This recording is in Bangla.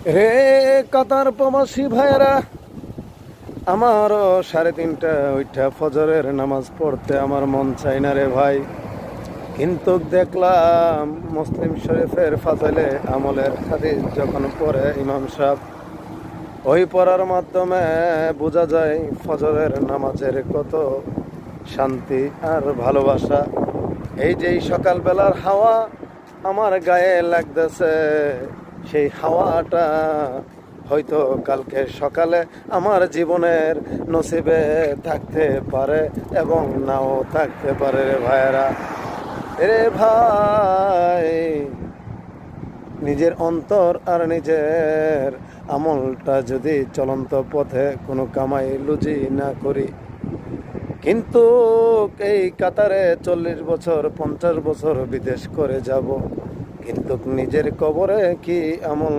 রে কাতার প্রবাসী ভাইরা, আমারও 3:30 ওইটা ফজরের নামাজ পড়তে আমার মন চাই না রে ভাই। কিন্তু দেখলাম মুসলিম শরীফের ফাজাইলে আমলের হাদিস যখন পড়ে ইমাম সাহেব, ওই পড়ার মাধ্যমে বোঝা যায় ফজরের নামাজের কত শান্তি আর ভালোবাসা। এই যে সকালবেলার হাওয়া আমার গায়ে লাগতেছে, সেই হাওয়াটা হয়তো কালকে সকালে আমার জীবনের নসিবে থাকতে পারে এবং নাও থাকতে পারে রে ভাইয়েরা। রে ভাই, নিজের অন্তর আর নিজের আমলটা যদি চলন্ত পথে কোনো কামাই লুজি না করি, কিন্তু এই কাতারে 40 বছর 50 বছর বিদেশ করে যাব, কিন্তু নিজের কবরে কি আমল